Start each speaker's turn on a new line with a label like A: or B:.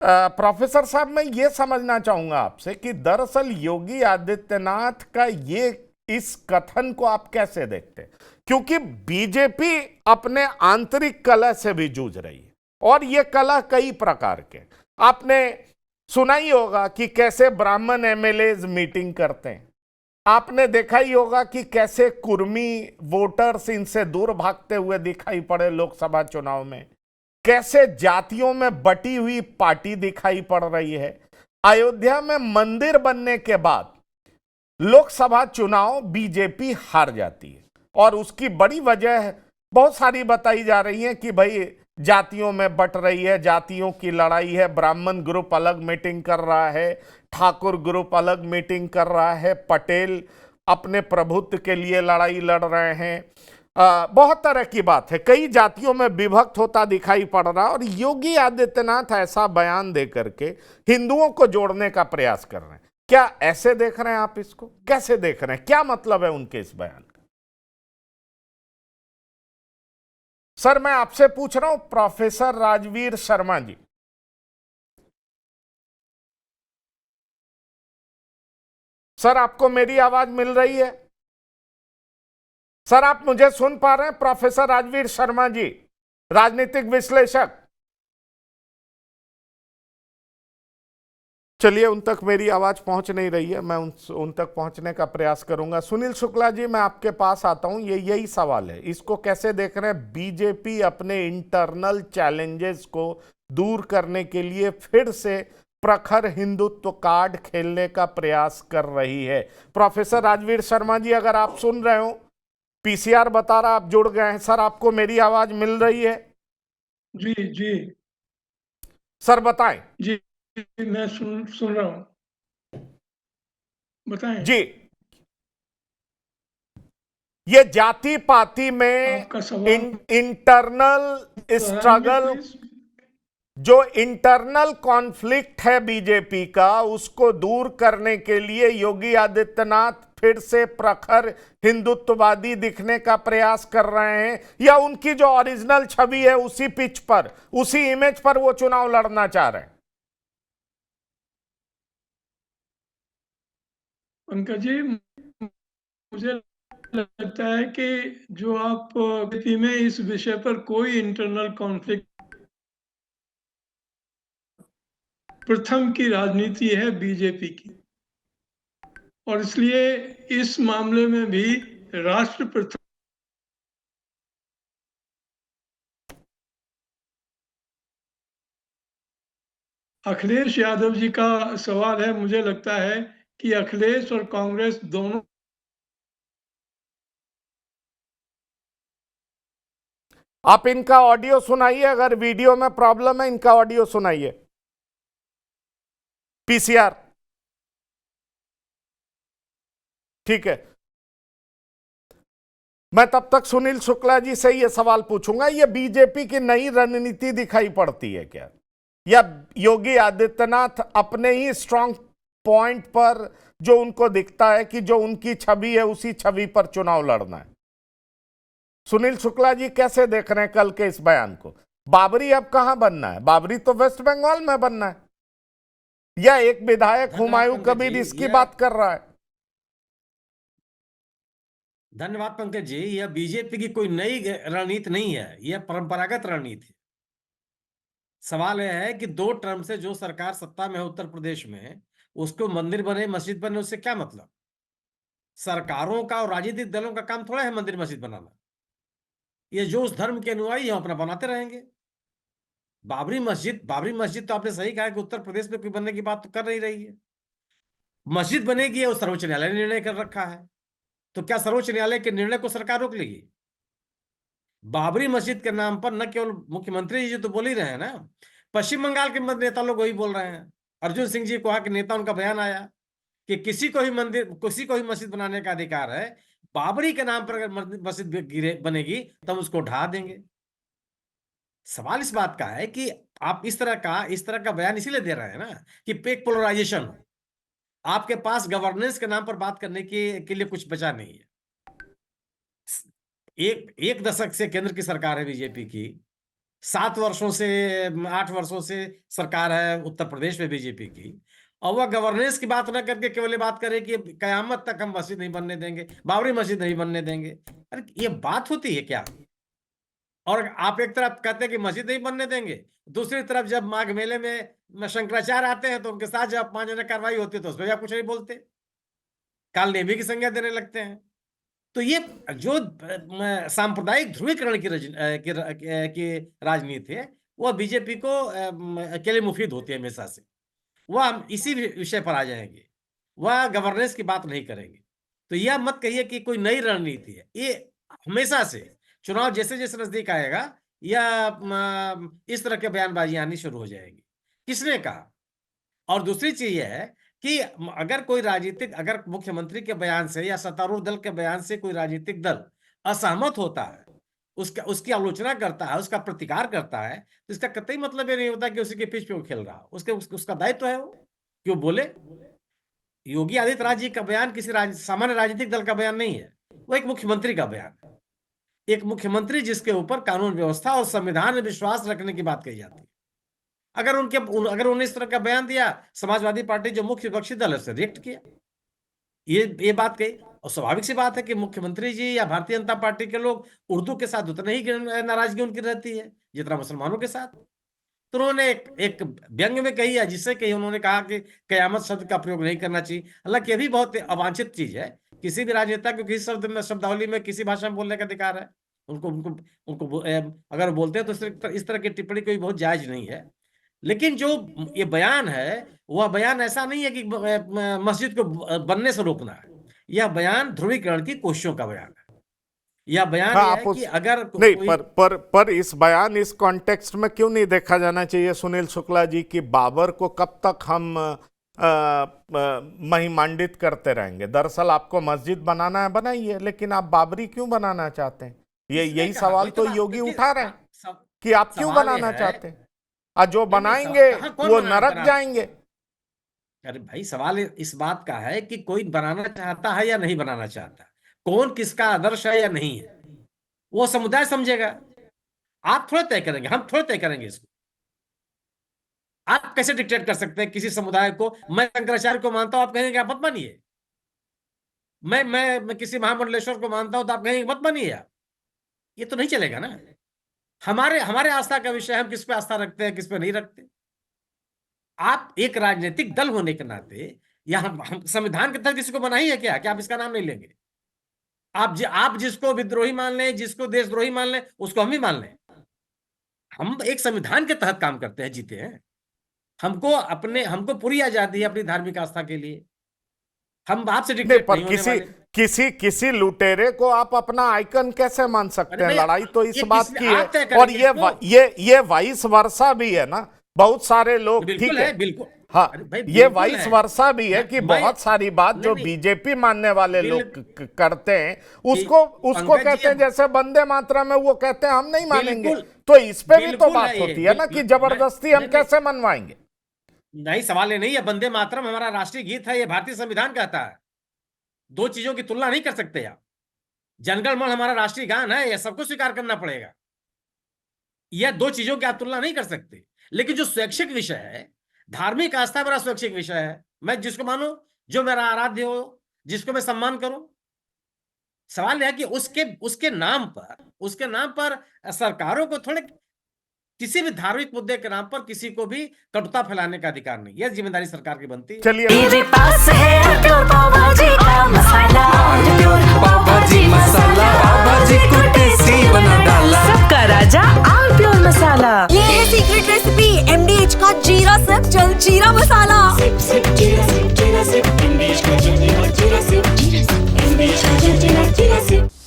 A: Professor साहब, मैं ये समझना चाहूंगा आपसे कि दरअसल योगी आदित्यनाथ का ये इस कथन को आप कैसे देखते हैं? क्योंकि बीजेपी अपने आंतरिक कलह से भी जूझ रही है, और ये कलह कई प्रकार के। आपने सुना ही होगा कि कैसे ब्राह्मण एमएलएज मीटिंग करते हैं। आपने देखा ही होगा कि कैसे कुर्मी वोटर्स इनसे दूर भागते हुए दिखाई पड़े लोकसभा चुनाव में। कैसे जातियों में बटी हुई पार्टी दिखाई पड़ रही है। अयोध्या में मंदिर बनने के बाद लोकसभा चुनाव बीजेपी हार जाती है, और उसकी बड़ी वजह बहुत सारी बताई जा रही है कि भाई जातियों में बट रही है, जातियों की लड़ाई है, ब्राह्मण ग्रुप अलग मीटिंग कर रहा है, ठाकुर ग्रुप अलग मीटिंग कर रहा है, पटेल अपने प्रभुत्व के लिए लड़ाई लड़ रहे हैं। बहुत तरह की बात है, कई जातियों में विभक्त होता दिखाई पड़ रहा है, और योगी आदित्यनाथ ऐसा बयान देकर के हिंदुओं को जोड़ने का प्रयास कर रहे हैं। क्या ऐसे देख रहे हैं आप इसको? कैसे देख रहे हैं? क्या मतलब है उनके इस बयान का? सर, मैं आपसे पूछ रहा हूं प्रोफेसर राजवीर शर्मा जी। सर, आपको मेरी आवाज मिल रही है? सर, आप मुझे सुन पा रहे हैं? प्रोफेसर राजवीर शर्मा जी, राजनीतिक विश्लेषक। चलिए, उन तक मेरी आवाज पहुंच नहीं रही है, मैं उन तक पहुंचने का प्रयास करूंगा। सुनील शुक्ला जी, मैं आपके पास आता हूं। यही सवाल है, इसको कैसे देख रहे हैं? बीजेपी अपने इंटरनल चैलेंजेस को दूर करने के लिए फिर से प्रखर हिंदुत्व कार्ड खेलने का प्रयास कर रही है। प्रोफेसर राजवीर शर्मा जी, अगर आप सुन रहे हो, पीसीआर बता रहा आप जुड़ गए हैं। सर, आपको मेरी आवाज मिल रही है?
B: जी जी
A: सर बताएं।
B: जी। मैं सुन रहा हूँ, बताएं।
A: जी, ये जाति पाति में
B: आपका सवाल
A: इंटरनल
B: दोहराएंगे
A: स्ट्रगल,
B: प्लीज।
A: जो इंटरनल कॉन्फ्लिक्ट है बीजेपी का, उसको दूर करने के लिए योगी आदित्यनाथ फिर से प्रखर हिंदुत्ववादी दिखने का प्रयास कर रहे हैं, या उनकी जो ओरिजिनल छवि है उसी पिच पर, उसी इमेज पर वो चुनाव लड़ना चाह रहे हैं?
B: पंकज जी, मुझे लगता है कि जो आप बीजेपी में इस विषय पर कोई इंटरनल कॉन्फ्लिक्ट, प्रथम की राजनीति है बीजेपी की, और इसलिए इस मामले में भी राष्ट्र प्रथम। अखिलेश यादव जी का सवाल है, मुझे लगता है कि अखिलेश और कांग्रेस दोनों।
A: आप इनका ऑडियो सुनाइए, अगर वीडियो में प्रॉब्लम है इनका ऑडियो सुनाइए। पीसीआर। ठीक है, मैं तब तक सुनील शुक्ला जी से यह सवाल पूछूंगा, यह बीजेपी की नई रणनीति दिखाई पड़ती है क्या, या योगी आदित्यनाथ अपने ही स्ट्रांग पॉइंट पर, जो उनको दिखता है कि जो उनकी छवि है उसी छवि पर चुनाव लड़ना है? सुनील शुक्ला जी, कैसे देख रहे हैं कल के इस बयान को? बाबरी अब कहां बनना है? बाबरी तो वेस्ट बंगाल में बनना है, या एक विधायक
C: धन्यवाद
A: हुमायूं
C: पंकज जी।
A: कबीर इसकी
C: यह
A: बात कर रहा है?
C: धन्यवाद पंकज जी, यह बीजेपी की कोई नई रणनीति नहीं है, यह परंपरागत रणनीति है। सवाल यह है कि 2 टर्म से जो सरकार सत्ता में है उत्तर प्रदेश में, उसको मंदिर बने मस्जिद बने उससे क्या मतलब? सरकारों का और राजनीतिक दलों का काम थोड़ा है मंदिर मस्जिद बनाना। ये जो उस धर्म के अनुयायी हैं अपना बनाते रहेंगे। बाबरी मस्जिद तो आपने सही कहा कि उत्तर प्रदेश में कोई बनने की बात तो कर नहीं रही है। मस्जिद बनेगी वो सर्वोच्च न्यायालय ने निर्णय कर रखा है, तो क्या सर्वोच्च न्यायालय के निर्णय को सरकार रोक लेगी? बाबरी मस्जिद के नाम पर न केवल मुख्यमंत्री जी तो बोल ही रहे हैं ना, पश्चिम बंगाल के नेता लोग वही बोल रहे हैं। अर्जुन सिंह जी को के नेता, उनका बयान आया कि किसी को भी मस्जिद बनाने का अधिकार है। बाबरी के नाम पर अगर मस्जिद बनेगी तो हम उसको ढा देंगे। सवाल इस बात का है कि आप इस तरह का बयान इसीलिए दे रहे हैं ना कि एक पोलराइजेशन हो। आपके पास गवर्नेंस के नाम पर बात करने के लिए कुछ बचा नहीं है। एक एक दशक से केंद्र की सरकार है बीजेपी की, 7 वर्षों से 8 वर्षों से सरकार है उत्तर प्रदेश में बीजेपी की, और वह गवर्नेंस की बात ना करके केवल ये बात करे कि कयामत तक हम मस्जिद नहीं बनने देंगे, बाबरी मस्जिद नहीं बनने देंगे। अरे ये बात होती है क्या? और आप एक तरफ कहते हैं कि मस्जिद नहीं बनने देंगे, दूसरी तरफ जब माघ मेले में शंकराचार्य आते हैं तो उनके साथ जब अपमानजनक कार्रवाई होती है तो उसमें आप कुछ नहीं बोलते, काल नेमी की संज्ञा देने लगते हैं। तो ये जो सांप्रदायिक ध्रुवीकरण की राजनीति है वह बीजेपी को के लिए मुफीद होती है हमेशा से। वह हम इसी विषय पर आ जाएंगे, वह गवर्नेंस की बात नहीं करेंगे। तो यह मत कहिए कि कोई नई रणनीति है, ये हमेशा से चुनाव जैसे जैसे नजदीक आएगा या इस तरह के बयानबाजी आनी शुरू हो जाएगी। किसने कहा? और दूसरी चीज यह है कि अगर कोई राजनीतिक, अगर मुख्यमंत्री के बयान से या सत्तारूढ़ दल के बयान से कोई राजनीतिक दल असहमत होता है, उसकी आलोचना करता है, उसका प्रतिकार करता है, तो इसका कतई मतलब ये नहीं होता कि उसी के पिच पे वो खेल रहा, उसका दायित्व है वो कि वो बोले। योगी आदित्यनाथ जी का बयान किसी सामान्य राजनीतिक दल का बयान नहीं है, वो एक मुख्यमंत्री का बयान है। एक मुख्यमंत्री जिसके ऊपर कानून व्यवस्था और संविधान में विश्वास रखने की बात कही जाती है, अगर उन्होंने इस तरह का बयान दिया, समाजवादी पार्टी जो मुख्य विपक्षी दल है उससे रिएक्ट किया, ये बात कही। और स्वाभाविक सी बात है कि मुख्यमंत्री जी या भारतीय जनता पार्टी के लोग उर्दू के साथ उतना ही नाराजगी उनकी रहती है जितना मुसलमानों के साथ। तो उन्होंने एक व्यंग में कही है, जिससे कही उन्होंने कहा कि कयामत शब्द का प्रयोग नहीं करना चाहिए। हालांकि ये भी बहुत अवांछित चीज है, किसी भी राजनेता को किसी शब्दावली में किसी भाषा में बोलने का अधिकार है, उनको अगर बोलते हैं तो इस तरह की टिप्पणी कोई बहुत जायज नहीं है। लेकिन जो ये बयान है वह बयान ऐसा नहीं है कि मस्जिद को बनने से रोकना है, यह बयान ध्रुवीकरण की कोशिशों का बयान है। यह बयान
A: हाँ,
C: है कि अगर
A: नहीं पर इस बयान, इस कॉन्टेक्स्ट में क्यों नहीं देखा जाना चाहिए सुनील शुक्ला जी कि बाबर को कब तक हम महिमांडित करते रहेंगे? दरअसल आपको मस्जिद बनाना है, बनाइए, लेकिन आप बाबरी क्यों बनाना चाहते हैं? यही सवाल तो योगी उठा रहे हैं कि आप क्यों बनाना चाहते हैं, और जो बनाएंगे वो नरक जाएंगे।
C: अरे भाई, सवाल इस बात का है कि कोई बनाना चाहता है या नहीं बनाना चाहता, कौन किसका आदर्श है या नहीं है, वो समुदाय समझेगा। आप थोड़े तय करेंगे, हम थोड़े तय करेंगे इसको। आप कैसे डिक्टेट कर सकते हैं किसी समुदाय को? मैं शंकराचार्य को मानता हूं, आप कहेंगे आप मत मानिए। मैं किसी महामंडलेश्वर को मानता हूं तो आप कहेंगे मत मानिए आप। ये तो नहीं चलेगा ना। हमारे आस्था का विषय, हम किस पे आस्था रखते हैं, किस पे नहीं रखते। आप एक राजनीतिक दल होने के नाते, या हम संविधान के तहत किसी को मना ही है क्या कि आप इसका नाम नहीं लेंगे? आप जिसको विद्रोही मान लें, जिसको देशद्रोही मान लें, उसको हम ही मान लें। हम एक संविधान के तहत काम करते हैं, जीते हैं। हमको पूरी आजादी है अपनी धार्मिक आस्था के लिए। हम आपसे डिक्टेट नहीं होने वाले।
A: किसी लुटेरे को आप अपना आइकन कैसे मान सकते हैं? लड़ाई तो इस बात की है, और ये वाइस वर्सा भी है ना। बहुत सारे लोग, ठीक है,
C: बिल्कुल,
A: हाँ, ये वाइस वर्सा भी है कि बहुत सारी बात जो बीजेपी मानने वाले लोग करते हैं उसको कहते हैं, जैसे वंदे मातरम में वो कहते हैं हम नहीं मानेंगे। तो इस पे भी तो बात होती है ना कि जबरदस्ती हम कैसे मनवाएंगे।
C: नहीं, सवाल ये नहीं है। वंदे मातरम हमारा राष्ट्रीय गीत है, ये भारतीय संविधान कहता है। दो चीजों की तुलना नहीं कर सकते आप। जनगण मन हमारा राष्ट्रीय गान है, यह सबको स्वीकार करना पड़ेगा। यह दो चीजों की आप तुलना नहीं कर सकते। लेकिन जो स्वैच्छिक विषय है, धार्मिक आस्था मेरा स्वैच्छिक विषय है, मैं जिसको मानूं, जो मेरा आराध्य हो, जिसको मैं सम्मान करूं। सवाल यह है कि उसके नाम पर सरकारों को थोड़े, किसी भी धार्मिक मुद्दे के नाम पर किसी को भी कटुता फैलाने का अधिकार नहीं। यह जिम्मेदारी सरकार की बनती है।
A: चलिए,
D: मेरे पास है प्योर पाव भाजी का मसाला, प्योर पाव भाजी मसाला, पाव भाजी को टेस्टी बना डाला, सबका राजा आल प्योर मसाला।
E: ये है सीक्रेट रेसिपी MDH का जीरा सिप जल जीरा मसाला।
D: सिप सिप जीरा सिप MDH का जल जीरा सिप, MDH का जल जीरा सिप।